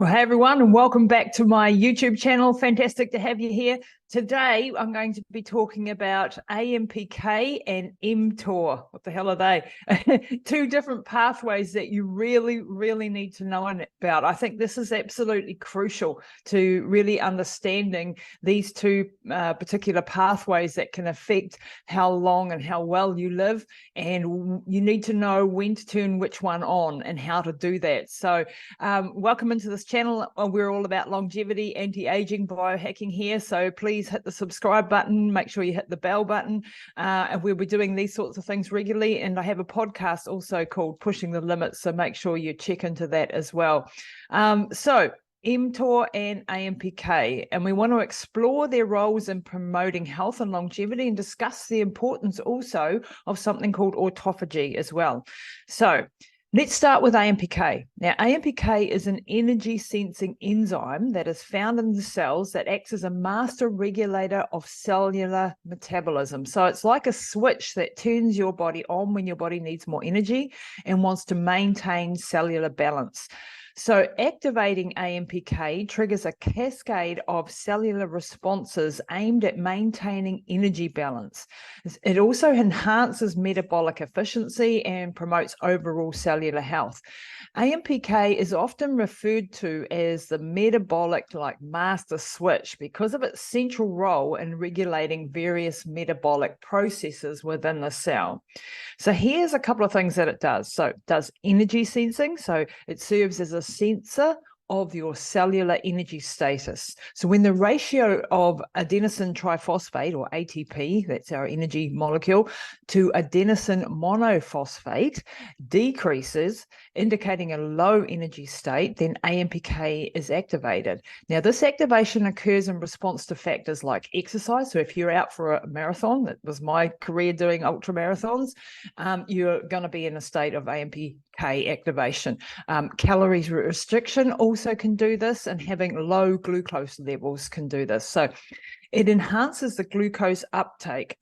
Well, hey everyone, and welcome back to my YouTube channel. Fantastic to have you here. Today, I'm going to be talking about AMPK and mTOR. What the hell are they? Two different pathways that you really need to know about. I think this is absolutely crucial to really understanding these two particular pathways that can affect how long and how well you live. And you need to know when to turn which one on and how to do that. So welcome into this channel. We're all about longevity, anti-aging, biohacking here. So please hit the subscribe button, make sure you hit the bell button, and we'll be doing these sorts of things regularly. And I have a podcast also called Pushing the Limits, so make sure you check into that as well. So mTOR and AMPK, and we want to explore their roles in promoting health and longevity and discuss the importance also of something called autophagy as well. So let's start with AMPK. Now, AMPK is an energy-sensing enzyme that is found in the cells that acts as a master regulator of cellular metabolism. So it's like a switch that turns your body on when your body needs more energy and wants to maintain cellular balance. So activating AMPK triggers a cascade of cellular responses aimed at maintaining energy balance. It also enhances metabolic efficiency and promotes overall cellular health. AMPK is often referred to as the metabolic master switch because of its central role in regulating various metabolic processes within the cell. So here's a couple of things that it does. So it does energy sensing. So it serves as a sensor of your cellular energy status. So when the ratio of adenosine triphosphate, or ATP, that's our energy molecule, to adenosine monophosphate decreases, indicating a low energy state, then AMPK is activated. Now, this activation occurs in response to factors like exercise. So if you're out for a marathon, that was my career doing ultra marathons, you're going to be in a state of AMPK activation. Calories restriction also can do this, and having low glucose levels can do this. So it enhances the glucose uptake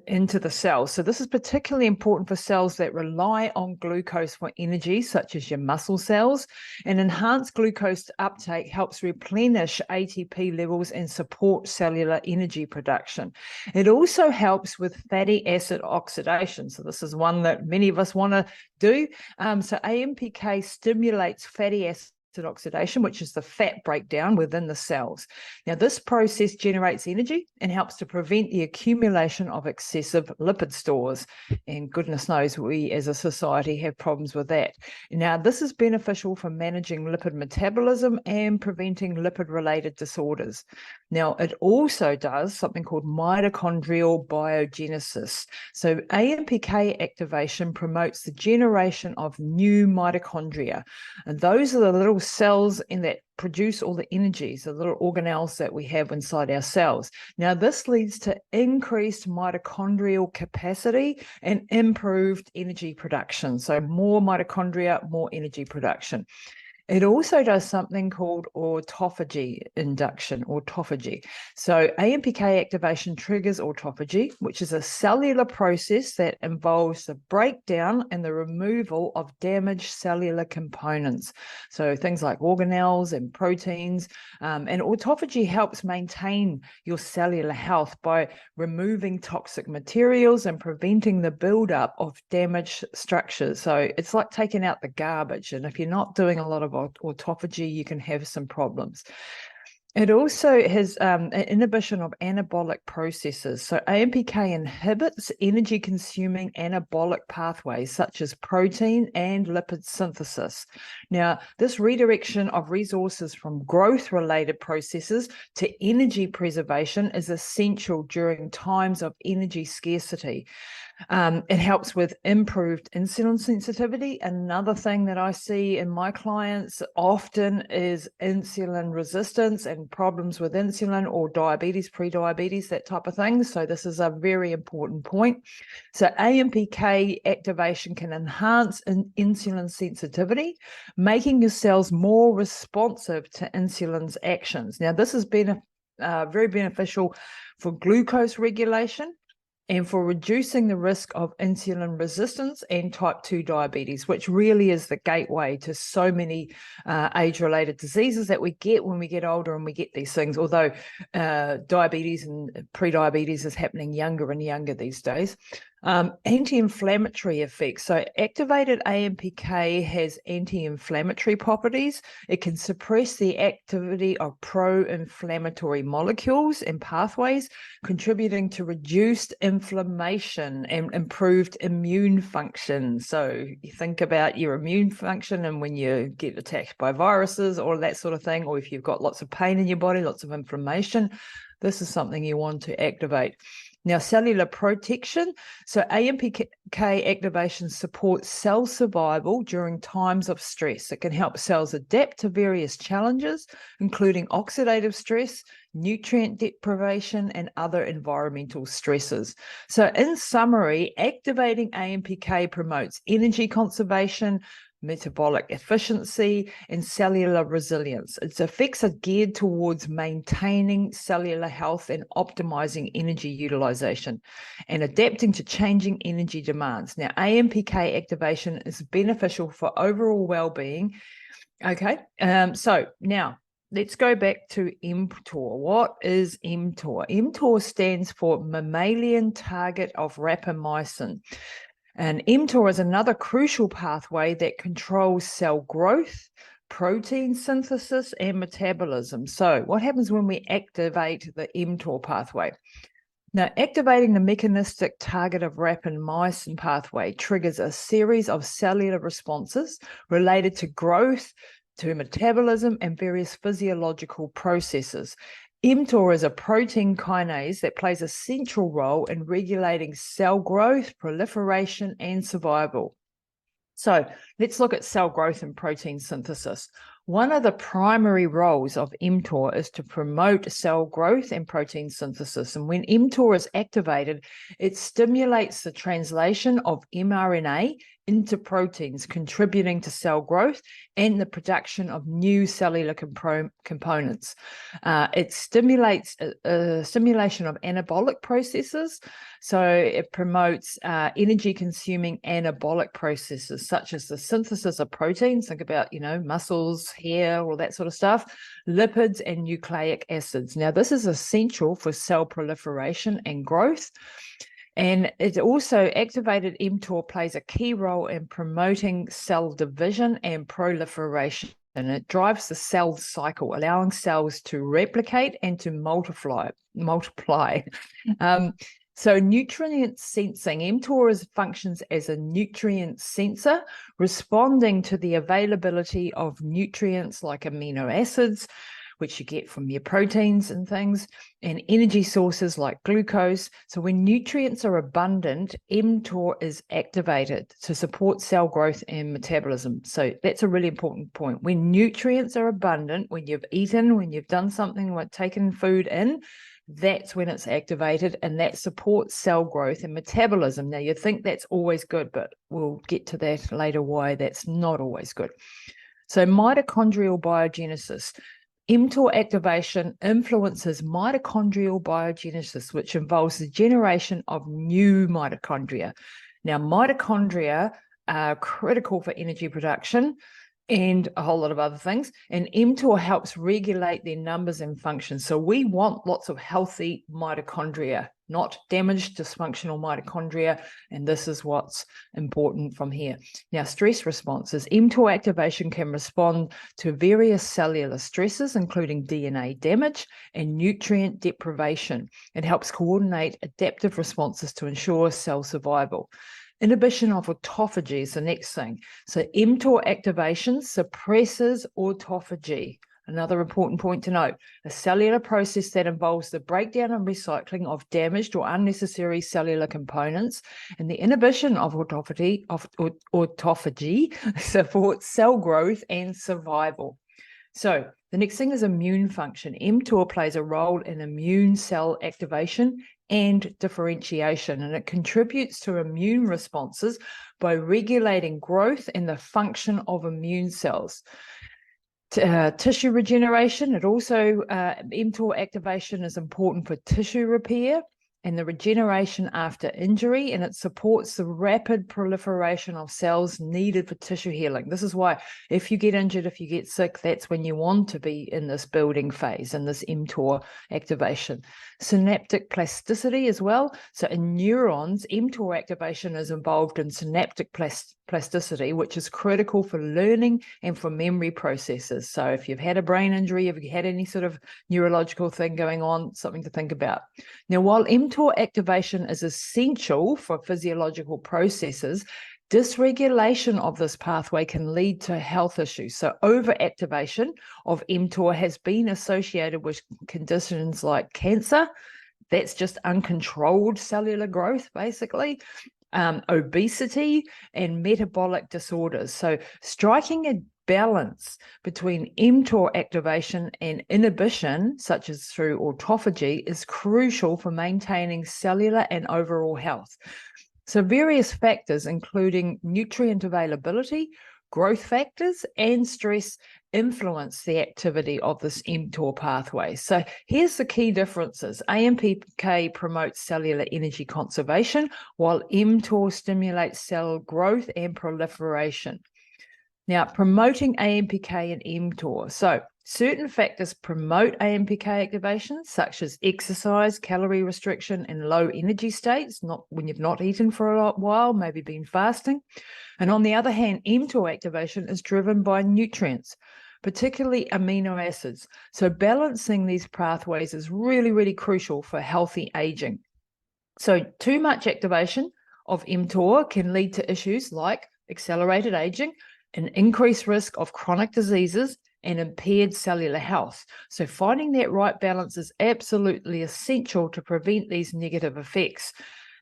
into the cells. So this is particularly important for cells that rely on glucose for energy, such as your muscle cells. And enhanced glucose uptake helps replenish ATP levels and support cellular energy production. It also helps with fatty acid oxidation. So this is one that many of us want to do. So AMPK stimulates fatty acid oxidation, which is the fat breakdown within the cells. Now, this process generates energy and helps to prevent the accumulation of excessive lipid stores. And goodness knows, we as a society have problems with that. Now, this is beneficial for managing lipid metabolism and preventing lipid-related disorders. Now, it also does something called mitochondrial biogenesis. So AMPK activation promotes the generation of new mitochondria. And those are the little cells in that produce all the energies, the little organelles that we have inside our cells. Now, this leads to increased mitochondrial capacity and improved energy production. So more mitochondria, more energy production. It also does something called autophagy-induction, autophagy. So AMPK activation triggers autophagy, which is a cellular process that involves the breakdown and the removal of damaged cellular components. So things like organelles and proteins. And autophagy helps maintain your cellular health by removing toxic materials and preventing the buildup of damaged structures. So it's like taking out the garbage. And if you're not doing a lot of autophagy, you can have some problems. It also has an inhibition of anabolic processes. So AMPK inhibits energy-consuming anabolic pathways such as protein and lipid synthesis. Now, this redirection of resources from growth-related processes to energy preservation is essential during times of energy scarcity. It helps with improved insulin sensitivity. Another thing that I see in my clients often is insulin resistance and problems with insulin or diabetes, pre-diabetes, that type of thing. So this is a very important point. So AMPK activation can enhance insulin sensitivity, making your cells more responsive to insulin's actions. Now, this has been very beneficial for glucose regulation and for reducing the risk of insulin resistance and type 2 diabetes, which really is the gateway to so many age-related diseases that we get when we get older and we get these things, although diabetes and pre-diabetes is happening younger and younger these days. Anti-inflammatory effects. So activated AMPK has anti-inflammatory properties. It can suppress the activity of pro-inflammatory molecules and pathways, contributing to reduced inflammation and improved immune function. So you think about your immune function, and when you get attacked by viruses or that sort of thing, or if you've got lots of pain in your body, lots of inflammation, this is something you want to activate. Now, cellular protection. So AMPK activation supports cell survival during times of stress. It can help cells adapt to various challenges, including oxidative stress, nutrient deprivation, and other environmental stresses. So in summary, activating AMPK promotes energy conservation, metabolic efficiency, and cellular resilience. Its effects are geared towards maintaining cellular health and optimizing energy utilization and adapting to changing energy demands. Now, AMPK activation is beneficial for overall well-being. Okay, so now let's go back to mTOR. What is mTOR? mTOR stands for mammalian target of rapamycin. And mTOR is another crucial pathway that controls cell growth, protein synthesis, and metabolism. So what happens when we activate the mTOR pathway? Now, activating the mechanistic target of rapamycin pathway triggers a series of cellular responses related to growth, to metabolism, and various physiological processes. mTOR is a protein kinase that plays a central role in regulating cell growth, proliferation, and survival. So let's look at cell growth and protein synthesis. One of the primary roles of mTOR is to promote cell growth and protein synthesis. And when mTOR is activated, it stimulates the translation of mRNA into proteins, contributing to cell growth and the production of new cellular components. It stimulates stimulation of anabolic processes. So it promotes energy-consuming anabolic processes, such as the synthesis of proteins. Think about, muscles, hair, all that sort of stuff, lipids, and nucleic acids. Now, this is essential for cell proliferation and growth. And it also, activated mTOR plays a key role in promoting cell division and proliferation. And it drives the cell cycle, allowing cells to replicate and to multiply. So nutrient sensing. mTOR functions as a nutrient sensor, responding to the availability of nutrients like amino acids, which you get from your proteins and things, and energy sources like glucose. So when nutrients are abundant, mTOR is activated to support cell growth and metabolism. So that's a really important point. When nutrients are abundant, when you've eaten, when you've done something like taken food in, that's when it's activated, and that supports cell growth and metabolism. Now, you think that's always good, but we'll get to that later, why that's not always good. So mitochondrial biogenesis. mTOR activation influences mitochondrial biogenesis, which involves the generation of new mitochondria. Now, mitochondria are critical for energy production and a whole lot of other things, and mTOR helps regulate their numbers and functions. So we want lots of healthy mitochondria, not damaged, dysfunctional mitochondria, and this is what's important from here. Now, stress responses. mTOR activation can respond to various cellular stresses, including DNA damage and nutrient deprivation. It helps coordinate adaptive responses to ensure cell survival. Inhibition of autophagy is the next thing. So mTOR activation suppresses autophagy. Another important point to note, a cellular process that involves the breakdown and recycling of damaged or unnecessary cellular components, and the inhibition of autophagy supports cell growth and survival. So the next thing is immune function. mTOR plays a role in immune cell activation and differentiation, and it contributes to immune responses by regulating growth and the function of immune cells. Tissue regeneration. It also, mTOR activation is important for tissue repair and the regeneration after injury, and it supports the rapid proliferation of cells needed for tissue healing. This is why if you get injured, if you get sick, that's when you want to be in this building phase, in this mTOR activation. Synaptic plasticity as well. So in neurons, mTOR activation is involved in synaptic plasticity, which is critical for learning and for memory processes. So if you've had a brain injury, if you had any sort of neurological thing going on, something to think about. Now, while mTOR activation is essential for physiological processes, dysregulation of this pathway can lead to health issues. So overactivation of mTOR has been associated with conditions like cancer. That's just uncontrolled cellular growth, basically. Obesity and metabolic disorders. So striking a balance between mTOR activation and inhibition, such as through autophagy, is crucial for maintaining cellular and overall health. So various factors, including nutrient availability, growth factors, and stress, influence the activity of this mTOR pathway. So here's the key differences. AMPK promotes cellular energy conservation, while mTOR stimulates cell growth and proliferation. Now, promoting AMPK and mTOR. So certain factors promote AMPK activation, such as exercise, calorie restriction, and low energy states, not when you've not eaten for a while, maybe been fasting. And on the other hand, mTOR activation is driven by nutrients, particularly amino acids. So balancing these pathways is really, really crucial for healthy aging. So too much activation of mTOR can lead to issues like accelerated aging, an increased risk of chronic diseases, and impaired cellular health. So finding that right balance is absolutely essential to prevent these negative effects.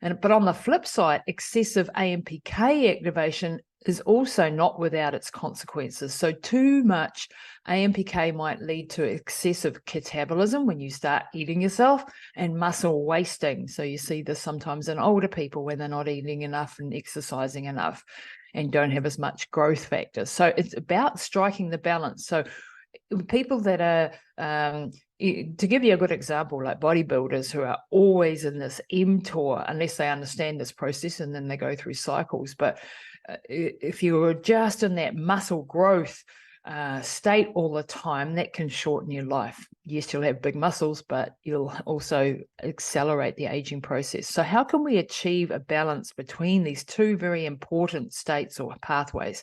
But on the flip side, excessive AMPK activation is also not without its consequences. So too much AMPK might lead to excessive catabolism when you start eating yourself, and muscle wasting. So you see this sometimes in older people when they're not eating enough and exercising enough and don't have as much growth factors. So it's about striking the balance. So people that are, to give you a good example, like bodybuilders who are always in this mTOR, unless they understand this process, and then they go through cycles. But if you're just in that muscle growth state all the time, that can shorten your life. Yes, you'll have big muscles, but you'll also accelerate the aging process. So how can we achieve a balance between these two very important states or pathways?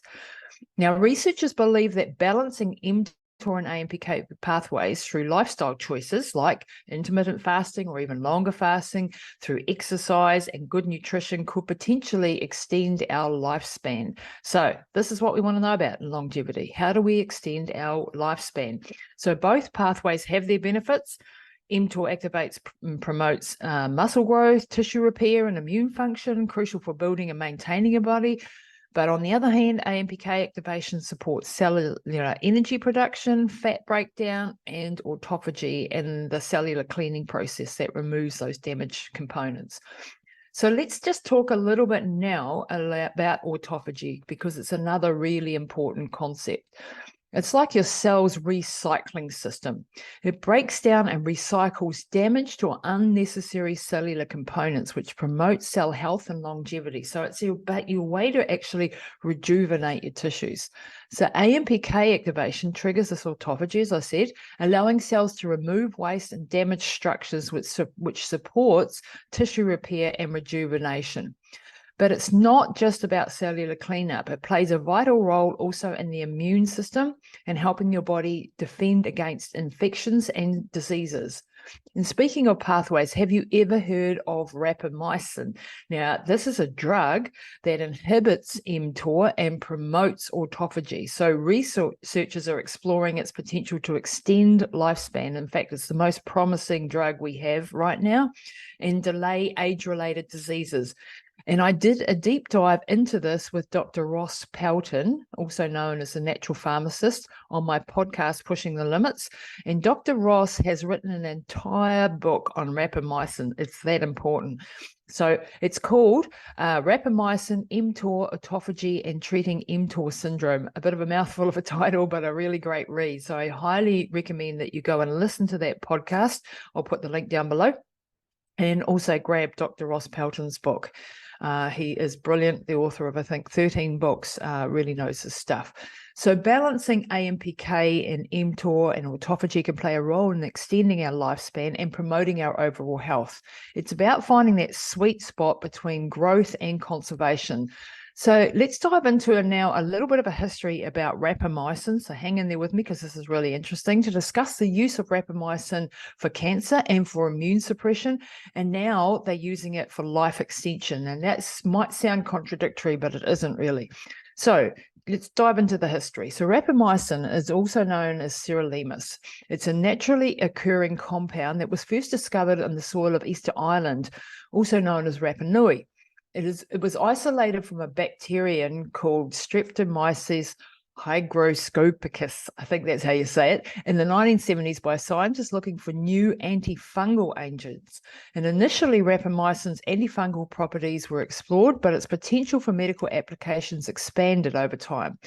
Now, researchers believe that balancing mTOR and AMPK pathways through lifestyle choices like intermittent fasting or even longer fasting, through exercise and good nutrition, could potentially extend our lifespan. So this is what we want to know about in longevity. How do we extend our lifespan? So both pathways have their benefits. mTOR activates and promotes muscle growth, tissue repair, and immune function, crucial for building and maintaining a body. But on the other hand, AMPK activation supports cellular energy production, fat breakdown, and autophagy, and the cellular cleaning process that removes those damaged components. So let's just talk a little bit now about autophagy, because it's another really important concept. It's like your cell's recycling system. It breaks down and recycles damaged or unnecessary cellular components, which promotes cell health and longevity. So it's your way to actually rejuvenate your tissues. So AMPK activation triggers this autophagy, as I said, allowing cells to remove waste and damaged structures, which supports tissue repair and rejuvenation. But it's not just about cellular cleanup. It plays a vital role also in the immune system and helping your body defend against infections and diseases. And speaking of pathways, have you ever heard of rapamycin? Now, this is a drug that inhibits mTOR and promotes autophagy. So researchers are exploring its potential to extend lifespan. In fact, it's the most promising drug we have right now, and delay age-related diseases. And I did a deep dive into this with Dr. Ross Pelton, also known as the natural pharmacist, on my podcast, Pushing the Limits. And Dr. Ross has written an entire book on rapamycin. It's that important. So it's called Rapamycin, mTOR, Autophagy, and Treating mTOR Syndrome. A bit of a mouthful of a title, but a really great read. So I highly recommend that you go and listen to that podcast. I'll put the link down below. and also grab Dr. Ross Pelton's book. He is brilliant, the author of, I think, 13 books, really knows his stuff. So balancing AMPK and mTOR and autophagy can play a role in extending our lifespan and promoting our overall health. It's about finding that sweet spot between growth and conservation. So let's dive into now a little bit of a history about rapamycin. So hang in there with me because this is really interesting to discuss the use of rapamycin for cancer and for immune suppression. And now they're using it for life extension. And that might sound contradictory, but it isn't really. So let's dive into the history. So rapamycin is also known as sirolimus. It's a naturally occurring compound that was first discovered in the soil of Easter Island, also known as Rapa Nui. It was isolated from a bacterium called Streptomyces hygroscopicus, I think that's how you say it, in the 1970s by scientists looking for new antifungal agents. And initially, rapamycin's antifungal properties were explored, but its potential for medical applications expanded over time.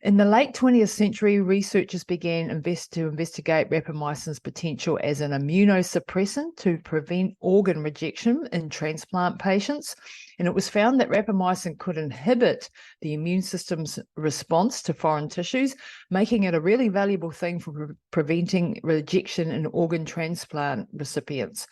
In the late 20th century, researchers began to investigate rapamycin's potential as an immunosuppressant to prevent organ rejection in transplant patients. And it was found that rapamycin could inhibit the immune system's response to foreign tissues, making it a really valuable thing for preventing rejection in organ transplant recipients.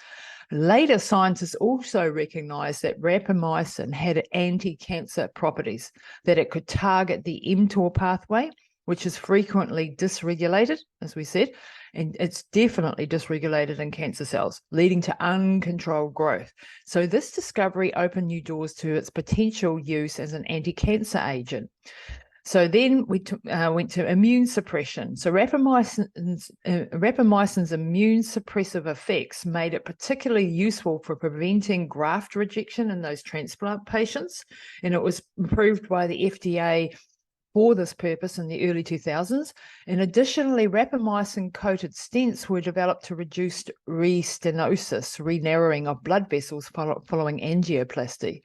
Later, scientists also recognized that rapamycin had anti-cancer properties, that it could target the mTOR pathway, which is frequently dysregulated, as we said, and it's definitely dysregulated in cancer cells, leading to uncontrolled growth. So this discovery opened new doors to its potential use as an anti-cancer agent. So then we went to immune suppression. So rapamycin's immune suppressive effects made it particularly useful for preventing graft rejection in those transplant patients. And it was approved by the FDA for this purpose in the early 2000s. And additionally, rapamycin-coated stents were developed to reduce restenosis, re-narrowing of blood vessels following angioplasty.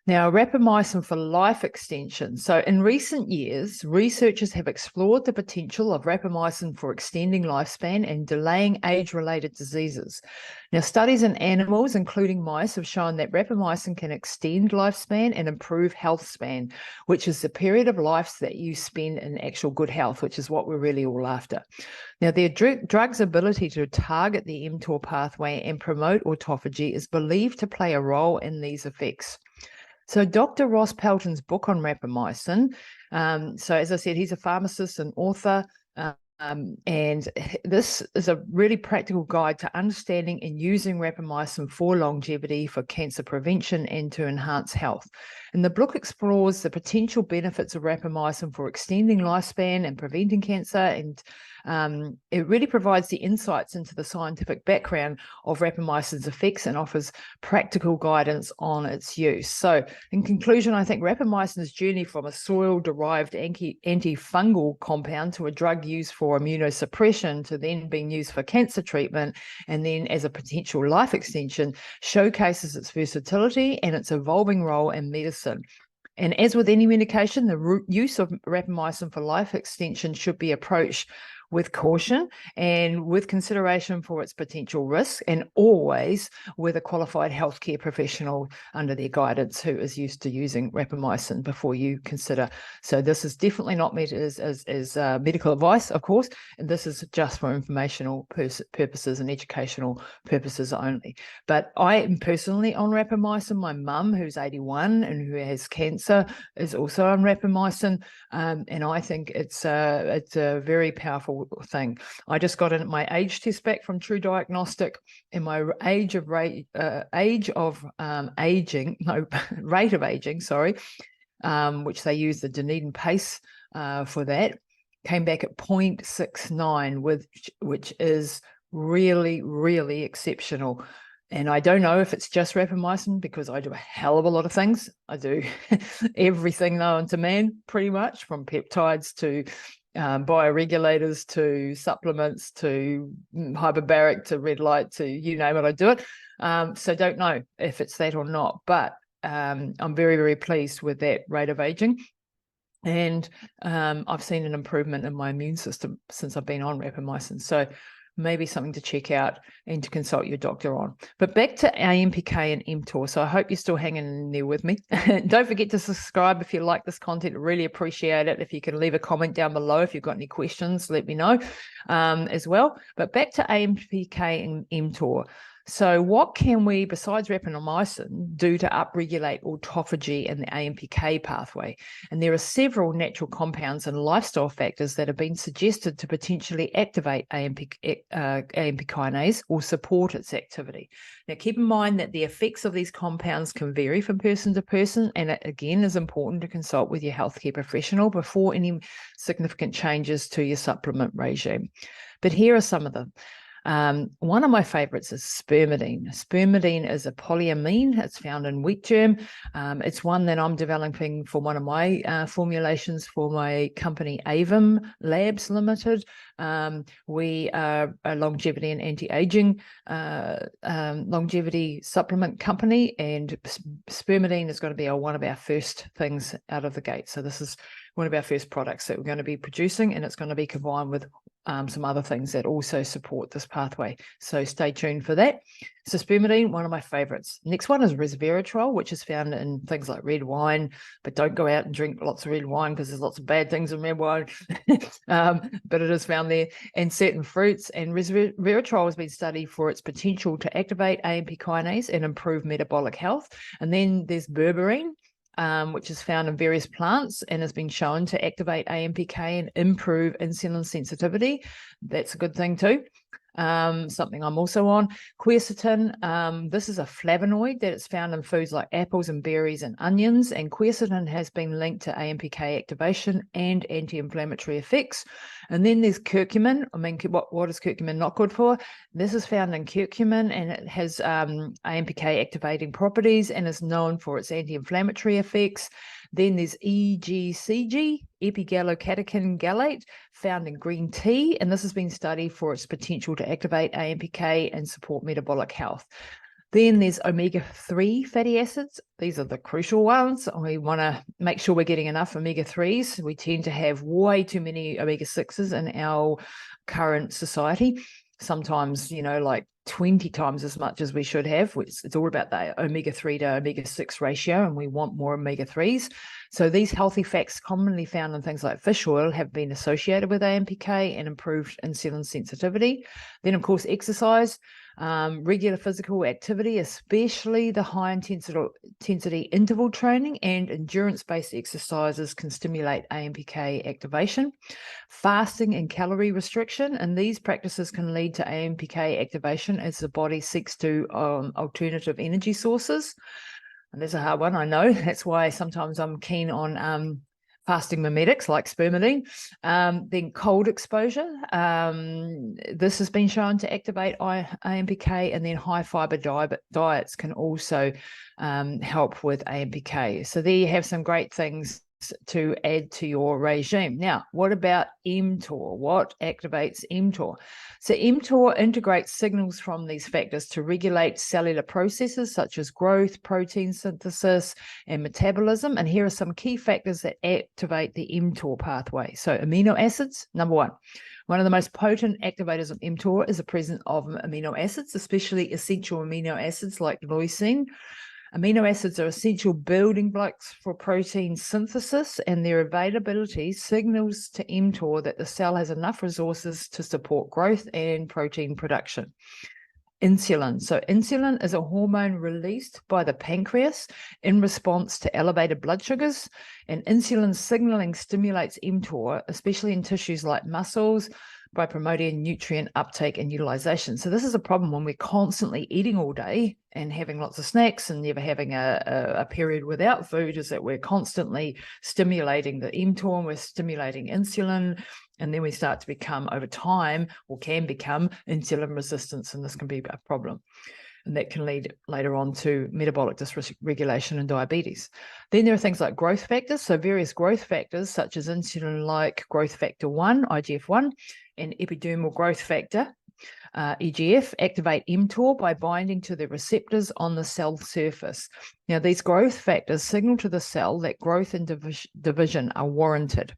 Now, rapamycin for life extension. So in recent years, researchers have explored the potential of rapamycin for extending lifespan and delaying age-related diseases. Now, studies in animals, including mice, have shown that rapamycin can extend lifespan and improve health span, which is the period of life that you spend in actual good health, which is what we're really all after. Now, their drug's ability to target the mTOR pathway and promote autophagy is believed to play a role in these effects. So Dr. Ross Pelton's book on rapamycin, so as I said, he's a pharmacist and author, and this is a really practical guide to understanding and using rapamycin for longevity, for cancer prevention, and to enhance health. And the book explores the potential benefits of rapamycin for extending lifespan and preventing cancer, and it really provides the insights into the scientific background of rapamycin's effects and offers practical guidance on its use. So in conclusion, I think rapamycin's journey from a soil-derived antifungal compound to a drug used for immunosuppression to then being used for cancer treatment and then as a potential life extension showcases its versatility and its evolving role in medicine. And as with any medication, the use of rapamycin for life extension should be approached with caution and with consideration for its potential risk, and always with a qualified healthcare professional under their guidance who is used to using rapamycin before you consider. So this is definitely not meant as medical advice, of course, and this is just for informational purposes and educational purposes only. But I am personally on rapamycin. My mum, who's 81 and who has cancer, is also on rapamycin, and I think it's a very powerful thing. I just got my age test back from True Diagnostic, and my rate of aging, which they use the Dunedin pace for that, came back at 0.69, which is really, really exceptional. And I don't know if it's just rapamycin, because I do a hell of a lot of things. I do everything known to man, pretty much, from peptides to bioregulators to supplements to hyperbaric to red light to you name it, I do it. So don't know if it's that or not, but I'm very, very pleased with that rate of aging. And I've seen an improvement in my immune system since I've been on rapamycin. So maybe something to check out and to consult your doctor on. But back to AMPK and mTOR. So I hope you're still hanging in there with me. Don't forget to subscribe if you like this content. I really appreciate it. If you can leave a comment down below, if you've got any questions, let me know as well. But back to AMPK and mTOR. So what can we, besides rapamycin, do to upregulate autophagy in the AMPK pathway? And there are several natural compounds and lifestyle factors that have been suggested to potentially activate AMP kinase or support its activity. Now, keep in mind that the effects of these compounds can vary from person to person, and it again is important to consult with your healthcare professional before any significant changes to your supplement regime. But here are some of them. One of my favorites is spermidine. Spermidine is a polyamine. It's found in wheat germ. It's one that I'm developing for one of my formulations for my company, Avum Labs Limited. We are a longevity and anti-aging longevity supplement company, and spermidine is going to be one of our first things out of the gate. So this is one of our first products that we're going to be producing, and it's going to be combined with some other things that also support this pathway. So stay tuned for that. So spermidine, one of my favorites. Next one is resveratrol, which is found in things like red wine, but don't go out and drink lots of red wine because there's lots of bad things in red wine. But it is found there, and certain fruits. And resveratrol has been studied for its potential to activate AMP kinase and improve metabolic health. And then there's berberine, which is found in various plants and has been shown to activate AMPK and improve insulin sensitivity. That's a good thing too. Something I'm also on. Quercetin, this is a flavonoid that is found in foods like apples and berries and onions, and quercetin has been linked to AMPK activation and anti-inflammatory effects. And then there's curcumin. I mean, what is curcumin not good for? This is found in curcumin, and it has AMPK activating properties and is known for its anti-inflammatory effects. Then there's EGCG, epigallocatechin gallate, found in green tea, and this has been studied for its potential to activate AMPK and support metabolic health. Then there's omega-3 fatty acids. These are the crucial ones. We want to make sure we're getting enough omega-3s. We tend to have way too many omega-6s in our current society. Sometimes, like 20 times as much as we should have. It's all about the omega-3 to omega-6 ratio, and we want more omega-3s. So these healthy fats commonly found in things like fish oil have been associated with AMPK and improved insulin sensitivity. Then, of course, exercise. Regular physical activity, especially the high intensity interval training and endurance-based exercises, can stimulate AMPK activation. Fasting and calorie restriction, and these practices can lead to AMPK activation as the body seeks to alternative energy sources. And there's a hard one, I know. That's why sometimes I'm keen on fasting mimetics like spermidine. Then cold exposure. This has been shown to activate AMPK, and then high fiber diets can also help with AMPK. So there you have some great things to add to your regime. Now, what about mTOR? What activates mTOR? So mTOR integrates signals from these factors to regulate cellular processes such as growth, protein synthesis, and metabolism. And here are some key factors that activate the mTOR pathway. So amino acids, number one. One of the most potent activators of mTOR is the presence of amino acids, especially essential amino acids like leucine. Amino acids are essential building blocks for protein synthesis, and their availability signals to mTOR that the cell has enough resources to support growth and protein production. Insulin. So insulin is a hormone released by the pancreas in response to elevated blood sugars, and insulin signaling stimulates mTOR, especially in tissues like muscles, by promoting nutrient uptake and utilization. So this is a problem when we're constantly eating all day and having lots of snacks and never having a period without food, is that we're constantly stimulating the mTOR, and we're stimulating insulin, and then we start to become, over time, or can become, insulin resistance, and this can be a problem. And that can lead later on to metabolic dysregulation and diabetes. Then there are things like growth factors. So various growth factors, such as insulin-like growth factor 1, IGF-1, and epidermal growth factor, EGF, activate mTOR by binding to the receptors on the cell surface. Now, these growth factors signal to the cell that growth and division are warranted.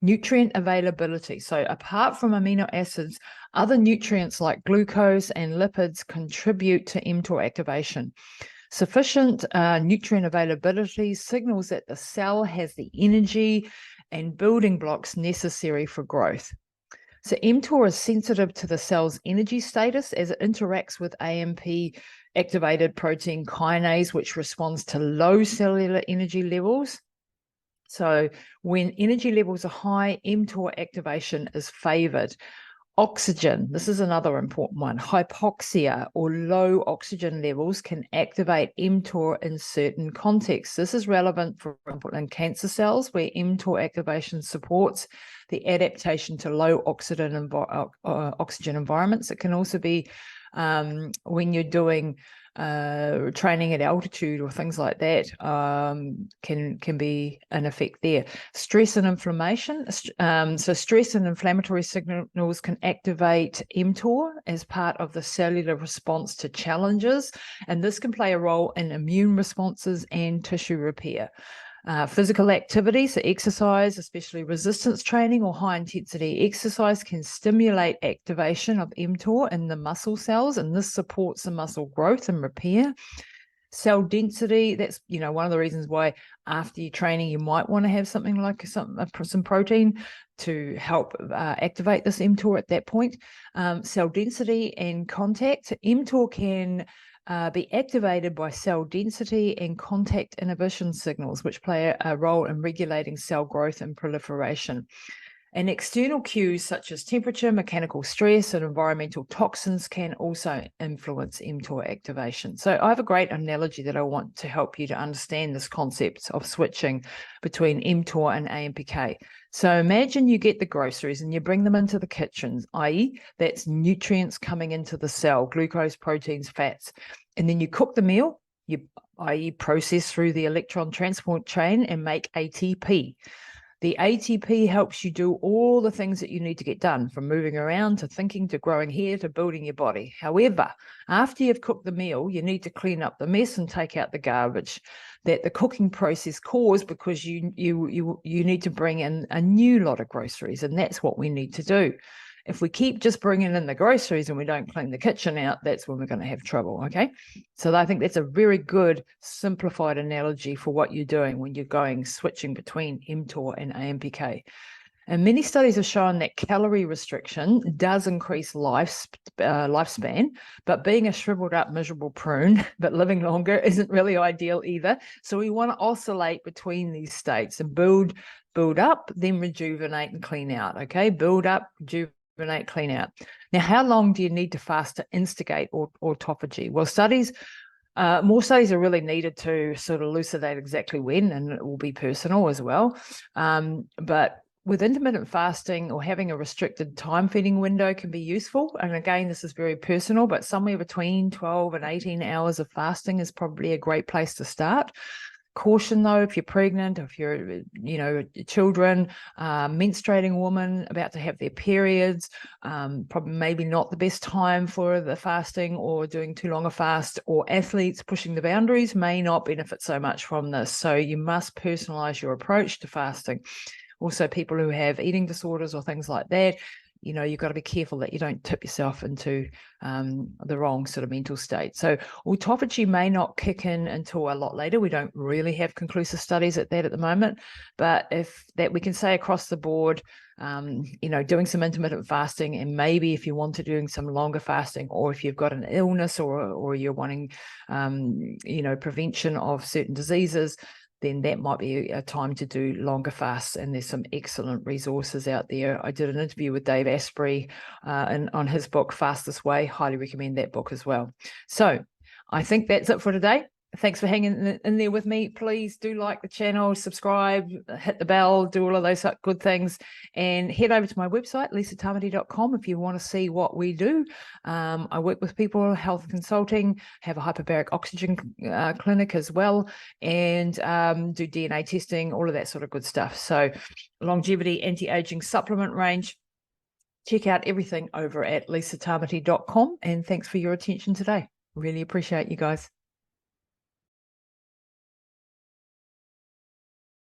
Nutrient availability. So apart from amino acids, other nutrients like glucose and lipids contribute to mTOR activation. Sufficient nutrient availability signals that the cell has the energy and building blocks necessary for growth. So mTOR is sensitive to the cell's energy status as it interacts with AMP activated protein kinase, which responds to low cellular energy levels. So when energy levels are high, mTOR activation is favored. Oxygen, this is another important one. Hypoxia or low oxygen levels can activate mTOR in certain contexts. This is relevant, for example, in cancer cells where mTOR activation supports the adaptation to low oxygen environments. It can also be when you're doing training at altitude or things like that, can be an effect there. Stress and inflammation. So stress and inflammatory signals can activate mTOR as part of the cellular response to challenges, and this can play a role in immune responses and tissue repair. Physical activity, so exercise, especially resistance training or high intensity exercise, can stimulate activation of mTOR in the muscle cells, and this supports the muscle growth and repair. Cell density, that's one of the reasons why after your training you might want to have something like some protein to help activate this mTOR at that point. Cell density and contact. mTOR can be activated by cell density and contact inhibition signals, which play a role in regulating cell growth and proliferation. And external cues such as temperature, mechanical stress, and environmental toxins can also influence mTOR activation. So I have a great analogy that I want to help you to understand this concept of switching between mTOR and AMPK. So imagine you get the groceries and you bring them into the kitchen, i.e. that's nutrients coming into the cell, glucose, proteins, fats, and then you cook the meal, i.e. process through the electron transport chain and make ATP. The ATP helps you do all the things that you need to get done, from moving around to thinking to growing hair to building your body. However, after you've cooked the meal, you need to clean up the mess and take out the garbage that the cooking process caused, because you need to bring in a new lot of groceries, and that's what we need to do. If we keep just bringing in the groceries and we don't clean the kitchen out, that's when we're going to have trouble, okay? So I think that's a very good simplified analogy for what you're doing when you're switching between mTOR and AMPK. And many studies have shown that calorie restriction does increase lifespan, but being a shriveled up, miserable prune, but living longer isn't really ideal either. So we want to oscillate between these states and build up, then rejuvenate and clean out, okay? Build up, rejuvenate, clean out. Now, how long do you need to fast to instigate autophagy? Well, more studies are really needed to sort of elucidate exactly when, and it will be personal as well. But with intermittent fasting or having a restricted time feeding window can be useful. And again, this is very personal, but somewhere between 12 and 18 hours of fasting is probably a great place to start. Caution though, if you're pregnant, if you're, children, menstruating woman about to have their periods, probably maybe not the best time for the fasting, or doing too long a fast, or athletes pushing the boundaries may not benefit so much from this. So you must personalize your approach to fasting. Also, people who have eating disorders or things like that, you've got to be careful that you don't tip yourself into the wrong sort of mental state. So autophagy may not kick in until a lot later. We don't really have conclusive studies at the moment, but if that we can say across the board, doing some intermittent fasting, and maybe if you want to doing some longer fasting, or if you've got an illness or you're wanting, prevention of certain diseases, then that might be a time to do longer fasts. And there's some excellent resources out there. I did an interview with Dave Asprey on his book, Fast This Way. Highly recommend that book as well. So I think that's it for today. Thanks for hanging in there with me. Please do like the channel, subscribe, hit the bell, do all of those good things, and head over to my website, LisaTamati.com, if you want to see what we do. I work with people, health consulting, have a hyperbaric oxygen clinic as well, and do DNA testing, all of that sort of good stuff. So longevity, anti-aging supplement range. Check out everything over at LisaTamati.com, and thanks for your attention today. Really appreciate you guys.